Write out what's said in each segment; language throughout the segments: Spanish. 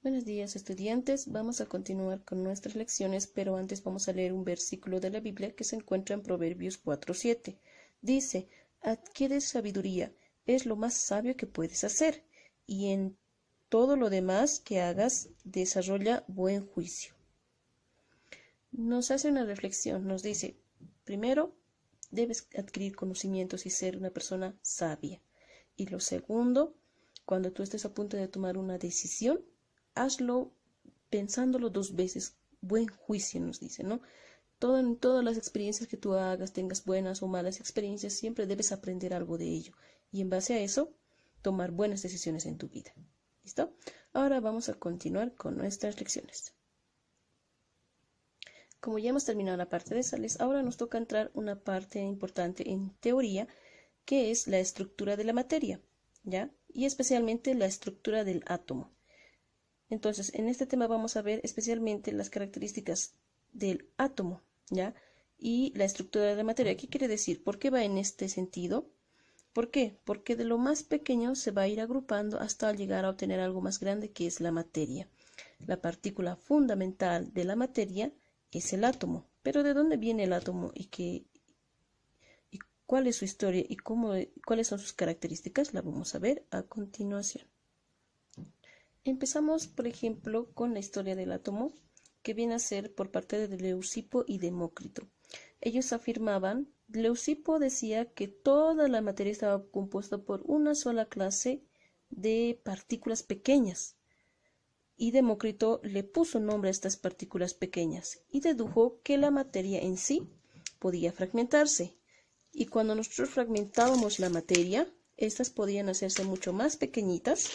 Buenos días, estudiantes. Vamos a continuar con nuestras lecciones, pero antes vamos a leer un versículo de la Biblia que se encuentra en Proverbios 4:7. Dice: adquiere sabiduría, es lo más sabio que puedes hacer, y en todo lo demás que hagas, desarrolla buen juicio. Nos hace una reflexión, nos dice: primero, debes adquirir conocimientos y ser una persona sabia. Y lo segundo, cuando tú estés a punto de tomar una decisión, hazlo pensándolo dos veces. Buen juicio nos dice, ¿no? En todas las experiencias que tú hagas, tengas buenas o malas experiencias, siempre debes aprender algo de ello. Y en base a eso, tomar buenas decisiones en tu vida. ¿Listo? Ahora vamos a continuar con nuestras lecciones. Como ya hemos terminado la parte de sales, ahora nos toca entrar una parte importante en teoría, que es la estructura de la materia, ¿ya? Y especialmente la estructura del átomo. Entonces, en este tema vamos a ver especialmente las características del átomo, ¿ya? Y la estructura de la materia. ¿Qué quiere decir? ¿Por qué va en este sentido? ¿Por qué? Porque de lo más pequeño se va a ir agrupando hasta llegar a obtener algo más grande, que es la materia. La partícula fundamental de la materia es el átomo. Pero ¿de dónde viene el átomo y cuál es su historia y cuáles son sus características? La vamos a ver a continuación. Empezamos, por ejemplo, con la historia del átomo, que viene a ser por parte de Leucipo y Demócrito. Ellos afirmaban, Leucipo decía que toda la materia estaba compuesta por una sola clase de partículas pequeñas, y Demócrito le puso nombre a estas partículas pequeñas y dedujo que la materia en sí podía fragmentarse, y cuando nosotros fragmentábamos la materia, estas podían hacerse mucho más pequeñitas.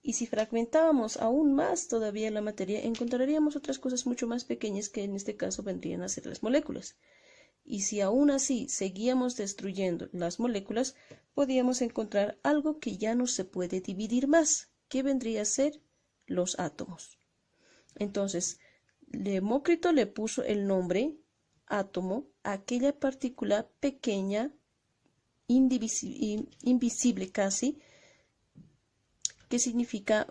Y si fragmentábamos aún más todavía la materia, encontraríamos otras cosas mucho más pequeñas que en este caso vendrían a ser las moléculas. Y si aún así seguíamos destruyendo las moléculas, podíamos encontrar algo que ya no se puede dividir más, que vendría a ser los átomos. Entonces, Demócrito le puso el nombre átomo a aquella partícula pequeña, invisible casi, que significa,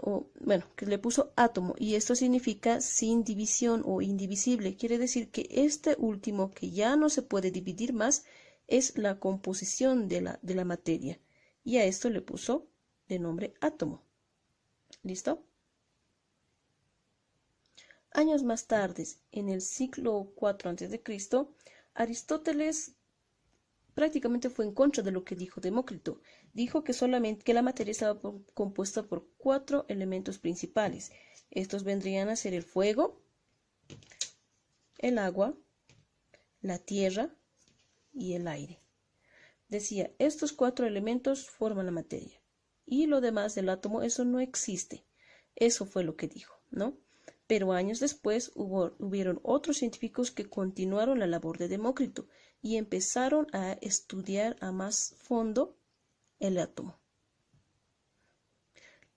que le puso átomo, y esto significa sin división o indivisible. Quiere decir que este último, que ya no se puede dividir más, es la composición de la materia, y a esto le puso de nombre átomo. ¿Listo? Años más tarde, en el siglo IV a.C., Aristóteles prácticamente fue en contra de lo que dijo Demócrito. Dijo que solamente que la materia estaba compuesta por 4 elementos principales. Estos vendrían a ser el fuego, el agua, la tierra y el aire. Decía, estos 4 elementos forman la materia. Y lo demás del átomo, eso no existe. Eso fue lo que dijo, ¿no? Pero años después hubieron otros científicos que continuaron la labor de Demócrito y empezaron a estudiar a más fondo el átomo.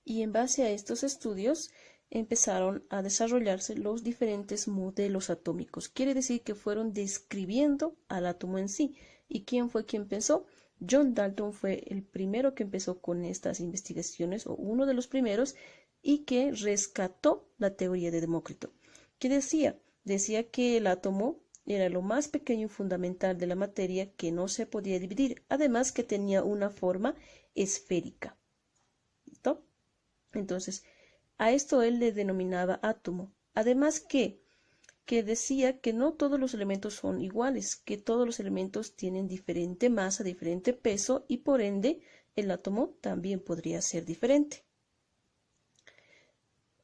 Y en base a estos estudios empezaron a desarrollarse los diferentes modelos atómicos. Quiere decir que fueron describiendo al átomo en sí. ¿Y quién fue quien pensó? John Dalton fue el primero que empezó con estas investigaciones, o uno de los primeros, y que rescató la teoría de Demócrito. ¿Qué decía? Decía que el átomo era lo más pequeño y fundamental de la materia, que no se podía dividir, además que tenía una forma esférica. ¿Listo? Entonces, a esto él le denominaba átomo. Además que decía que no todos los elementos son iguales, que todos los elementos tienen diferente masa, diferente peso, y por ende el átomo también podría ser diferente.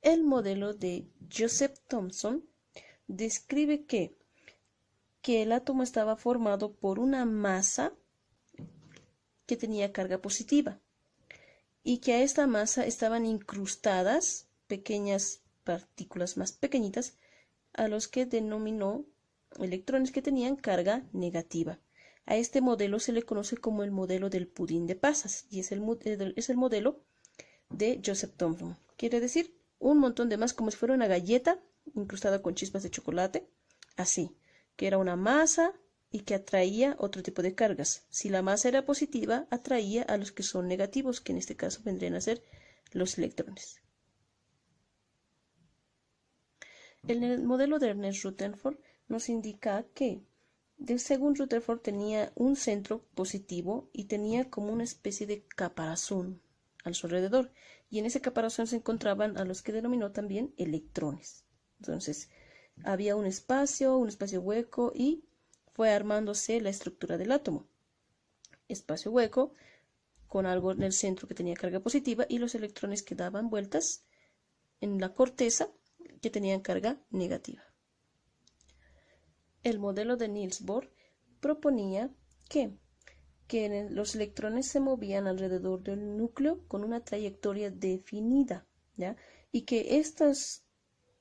El modelo de Joseph Thomson describe que el átomo estaba formado por una masa que tenía carga positiva y que a esta masa estaban incrustadas pequeñas partículas más pequeñitas, a los que denominó electrones que tenían carga negativa. A este modelo se le conoce como el modelo del pudín de pasas, y es el modelo de Joseph Thomson. Quiere decir un montón de más, como si fuera una galleta incrustada con chispas de chocolate, así, que era una masa y que atraía otro tipo de cargas. Si la masa era positiva, atraía a los que son negativos, que en este caso vendrían a ser los electrones. El modelo de Ernest Rutherford nos indica que, según Rutherford, tenía un centro positivo y tenía como una especie de caparazón a su alrededor. Y en ese caparazón se encontraban a los que denominó también electrones. Entonces, había un espacio hueco y fue armándose la estructura del átomo. Espacio hueco con algo en el centro que tenía carga positiva y los electrones que daban vueltas en la corteza que tenían carga negativa. El modelo de Niels Bohr proponía que los electrones se movían alrededor del núcleo con una trayectoria definida, ¿ya? Y que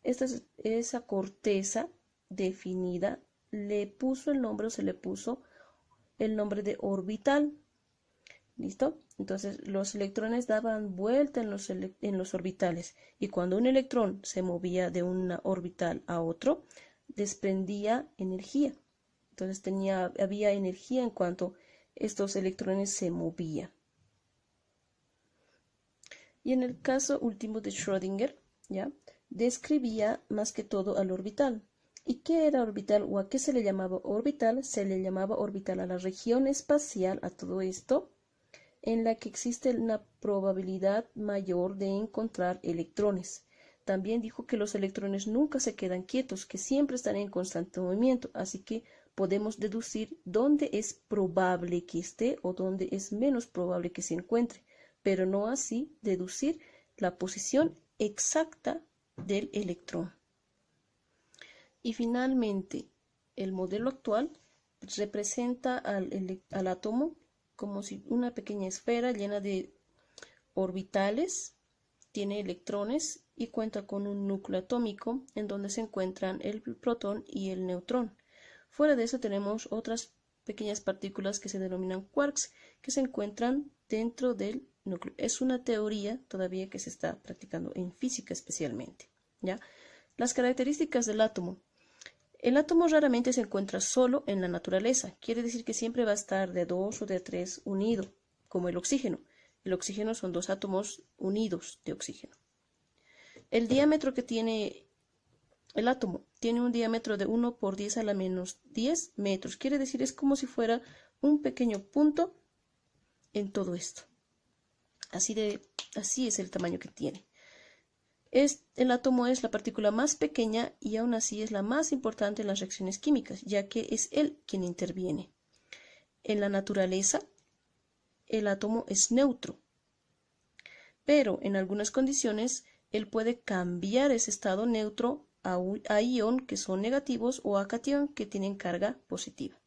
esa corteza definida se le puso el nombre de orbital. ¿Listo? Entonces los electrones daban vuelta en los orbitales y cuando un electrón se movía de una orbital a otro, desprendía energía. Entonces había energía en cuanto estos electrones se movían. Y en el caso último de Schrödinger, ¿ya? Describía más que todo al orbital. ¿Y qué era orbital o a qué se le llamaba orbital? Se le llamaba orbital a la región espacial, a todo esto, en la que existe una probabilidad mayor de encontrar electrones. También dijo que los electrones nunca se quedan quietos, que siempre están en constante movimiento, así que podemos deducir dónde es probable que esté o dónde es menos probable que se encuentre, pero no así deducir la posición exacta del electrón. Y finalmente, el modelo actual representa al átomo como si una pequeña esfera llena de orbitales, tiene electrones y cuenta con un núcleo atómico en donde se encuentran el protón y el neutrón. Fuera de eso tenemos otras pequeñas partículas que se denominan quarks que se encuentran dentro del núcleo. Es una teoría todavía que se está practicando en física especialmente, ¿ya? Las características del átomo. El átomo raramente se encuentra solo en la naturaleza, quiere decir que siempre va a estar de 2 o de 3 unido, como el oxígeno. El oxígeno son 2 átomos unidos de oxígeno. El diámetro que tiene el átomo tiene un diámetro de 1 por 10 a la menos 10 metros, quiere decir es como si fuera un pequeño punto en todo esto. Así es el tamaño que tiene. El átomo es la partícula más pequeña y aún así es la más importante en las reacciones químicas, ya que es él quien interviene. En la naturaleza, el átomo es neutro, pero en algunas condiciones él puede cambiar ese estado neutro a ion, que son negativos, o a catión, que tienen carga positiva.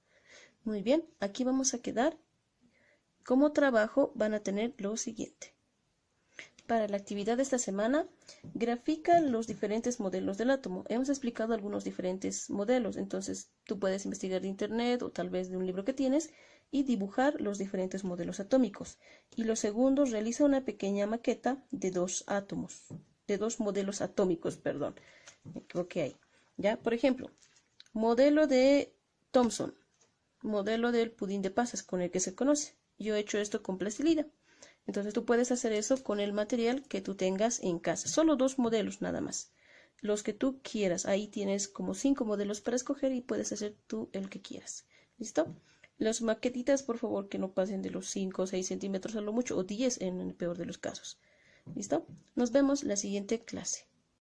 Muy bien, aquí vamos a quedar. Como trabajo van a tener lo siguiente. Para la actividad de esta semana, grafica los diferentes modelos del átomo. Hemos explicado algunos diferentes modelos, entonces tú puedes investigar de internet o tal vez de un libro que tienes y dibujar los diferentes modelos atómicos. Y lo segundo, realiza una pequeña maqueta de dos modelos atómicos, perdón. Me equivoqué ahí. ¿Ya? Por ejemplo, modelo de Thomson, modelo del pudín de pasas con el que se conoce. Yo he hecho esto con plastilina. Entonces tú puedes hacer eso con el material que tú tengas en casa. Solo 2 modelos nada más. Los que tú quieras. Ahí tienes como 5 modelos para escoger y puedes hacer tú el que quieras. ¿Listo? Las maquetitas, por favor, que no pasen de los 5 o 6 centímetros a lo mucho, o 10 en el peor de los casos. ¿Listo? Nos vemos la siguiente clase.